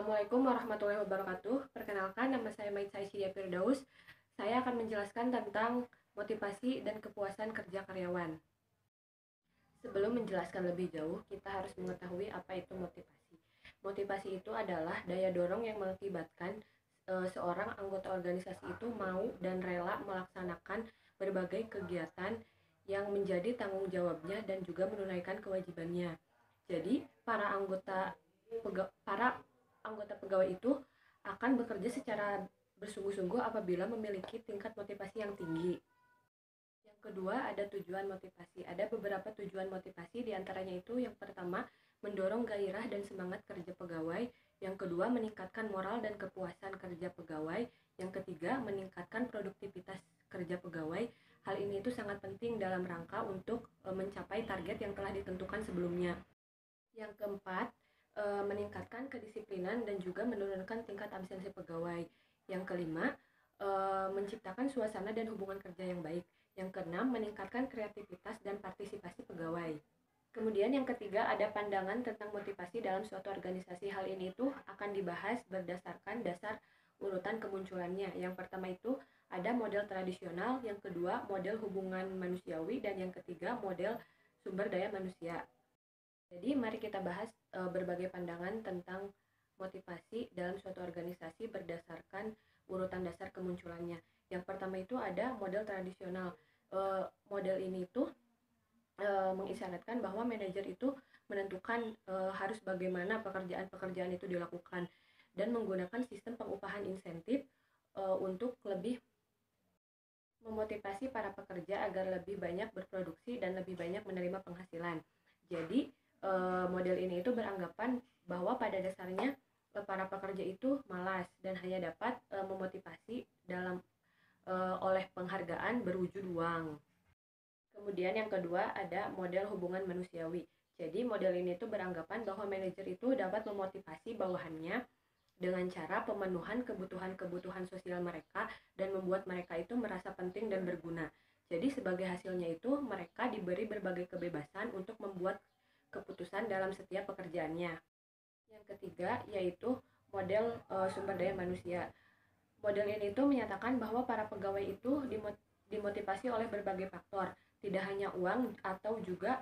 Assalamualaikum warahmatullahi wabarakatuh. Perkenalkan, nama saya Maitza Isyidia Firdaus. Saya akan menjelaskan tentang motivasi dan kepuasan kerja karyawan. Sebelum menjelaskan lebih jauh, kita harus mengetahui apa itu motivasi. Motivasi itu adalah daya dorong yang mengakibatkan seorang anggota organisasi itu mau dan rela melaksanakan berbagai kegiatan yang menjadi tanggung jawabnya dan juga menunaikan kewajibannya. Jadi, para anggota pegawai itu akan bekerja secara bersungguh-sungguh apabila memiliki tingkat motivasi yang tinggi. Yang kedua, ada tujuan motivasi. Ada beberapa tujuan motivasi, diantaranya itu yang pertama, mendorong gairah dan semangat kerja pegawai. Yang kedua, meningkatkan moral dan kepuasan kerja pegawai. Yang ketiga, meningkatkan produktivitas kerja pegawai. Hal ini itu sangat penting dalam rangka untuk mencapai target yang telah ditentukan sebelumnya. Yang keempat, meningkatkan kedisiplinan dan juga menurunkan tingkat absensi pegawai. Yang kelima, menciptakan suasana dan hubungan kerja yang baik. Yang keenam, meningkatkan kreativitas dan partisipasi pegawai. Kemudian yang ketiga, ada pandangan tentang motivasi dalam suatu organisasi. Hal ini itu akan dibahas berdasarkan dasar urutan kemunculannya. Yang pertama itu ada model tradisional, yang kedua model hubungan manusiawi, dan yang ketiga model sumber daya manusia. Jadi mari kita bahas berbagai pandangan tentang motivasi dalam suatu organisasi berdasarkan urutan dasar kemunculannya. Yang pertama itu ada model tradisional. Model ini itu mengisyaratkan bahwa manajer itu menentukan harus bagaimana pekerjaan-pekerjaan itu dilakukan dan menggunakan sistem pengupahan insentif untuk lebih memotivasi para pekerja agar lebih banyak berproduksi dan lebih banyak menerima penghasilan. Jadi model ini itu beranggapan bahwa pada dasarnya para pekerja itu malas dan hanya dapat memotivasi oleh penghargaan berwujud uang. Kemudian yang kedua ada model hubungan manusiawi. Jadi model ini itu beranggapan bahwa manajer itu dapat memotivasi bawahannya dengan cara pemenuhan kebutuhan-kebutuhan sosial mereka dan membuat mereka itu merasa penting dan berguna. Jadi sebagai hasilnya itu mereka diberi berbagai kebebasan untuk membuat keputusan dalam setiap pekerjaannya. Yang ketiga yaitu model sumber daya manusia. Model ini itu menyatakan bahwa para pegawai itu dimotivasi oleh berbagai faktor, tidak hanya uang atau juga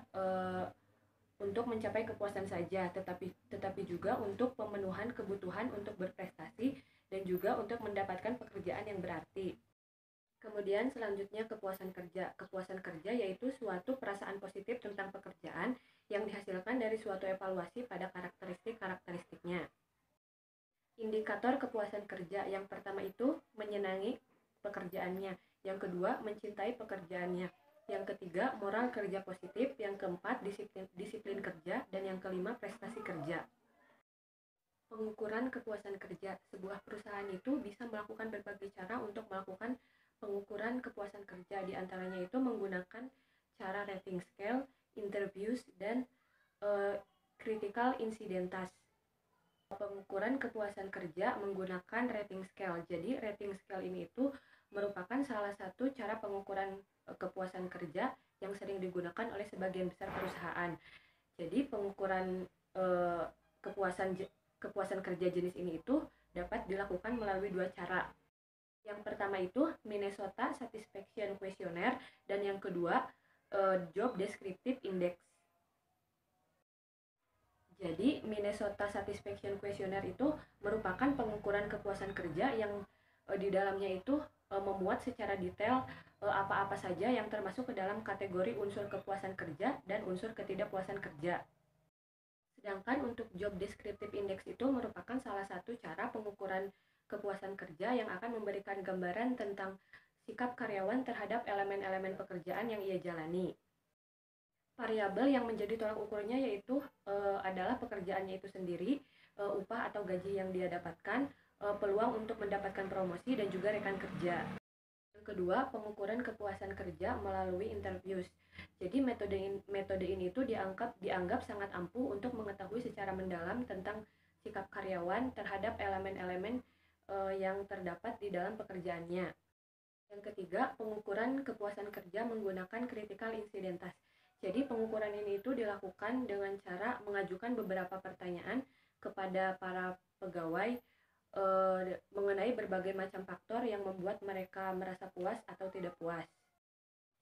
untuk mencapai kepuasan saja, tetapi juga untuk pemenuhan kebutuhan untuk berprestasi dan juga untuk mendapatkan pekerjaan yang berarti. Kemudian selanjutnya kepuasan kerja. Kepuasan kerja yaitu suatu perasaan positif tentang pekerjaan yang dihasilkan dari suatu evaluasi pada karakteristiknya. Indikator kepuasan kerja yang pertama itu menyenangi pekerjaannya, yang kedua mencintai pekerjaannya, yang ketiga moral kerja positif, yang keempat disiplin kerja, dan yang kelima prestasi kerja. Pengukuran kepuasan kerja. Sebuah perusahaan itu bisa melakukan berbagai cara untuk melakukan pengukuran kepuasan kerja, diantaranya itu menggunakan cara rating scale, interviews, dan critical incidence. Pengukuran kepuasan kerja menggunakan rating scale. Jadi rating scale ini itu merupakan salah satu cara pengukuran kepuasan kerja yang sering digunakan oleh sebagian besar perusahaan. Jadi pengukuran kepuasan kerja jenis ini itu dapat dilakukan melalui dua cara. Yang pertama itu Minnesota Satisfaction Questionnaire dan yang kedua Job Descriptive Index. Jadi Minnesota Satisfaction Questionnaire itu merupakan pengukuran kepuasan kerja yang di dalamnya itu memuat secara detail apa-apa saja yang termasuk ke dalam kategori unsur kepuasan kerja dan unsur ketidakpuasan kerja. Sedangkan untuk Job Descriptive Index itu merupakan salah satu cara pengukuran kepuasan kerja yang akan memberikan gambaran tentang sikap karyawan terhadap elemen-elemen pekerjaan yang ia jalani. Variabel yang menjadi tolak ukurnya yaitu adalah pekerjaannya itu sendiri, upah atau gaji yang dia dapatkan, peluang untuk mendapatkan promosi, dan juga rekan kerja. Yang kedua, pengukuran kepuasan kerja melalui interviews. Jadi metode ini itu dianggap sangat ampuh untuk mengetahui secara mendalam tentang sikap karyawan terhadap elemen-elemen yang terdapat di dalam pekerjaannya. Yang ketiga, pengukuran kepuasan kerja menggunakan critical incidence. Jadi pengukuran ini itu dilakukan dengan cara mengajukan beberapa pertanyaan kepada para pegawai mengenai berbagai macam faktor yang membuat mereka merasa puas atau tidak puas.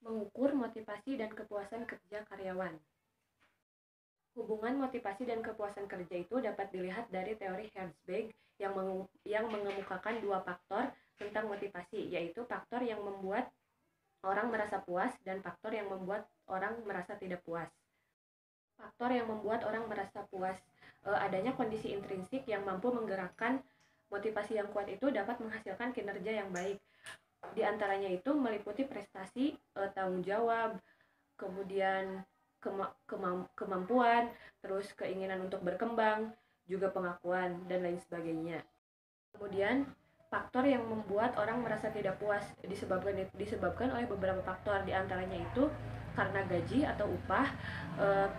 Mengukur motivasi dan kepuasan kerja karyawan. Hubungan motivasi dan kepuasan kerja itu dapat dilihat dari teori Herzberg yang mengemukakan dua faktor tentang motivasi, yaitu faktor yang membuat orang merasa puas dan faktor yang membuat orang merasa tidak puas. Faktor yang membuat orang merasa puas, adanya kondisi intrinsik yang mampu menggerakkan motivasi yang kuat itu dapat menghasilkan kinerja yang baik. Di antaranya itu meliputi prestasi, tanggung jawab, kemudian kemampuan, terus keinginan untuk berkembang, juga pengakuan, dan lain sebagainya. Kemudian, faktor yang membuat orang merasa tidak puas disebabkan oleh beberapa faktor, di antaranya itu karena gaji atau upah,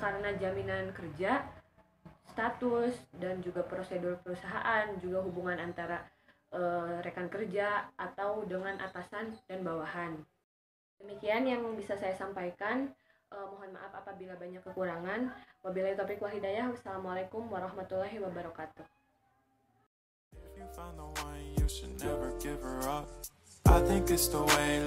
karena jaminan kerja, status, dan juga prosedur perusahaan, juga hubungan antara rekan kerja atau dengan atasan dan bawahan. Demikian yang bisa saya sampaikan. Mohon maaf apabila banyak kekurangan. Wabillahi taufiq wal hidayah. Wassalamualaikum warahmatullahi wabarakatuh. I think it's the way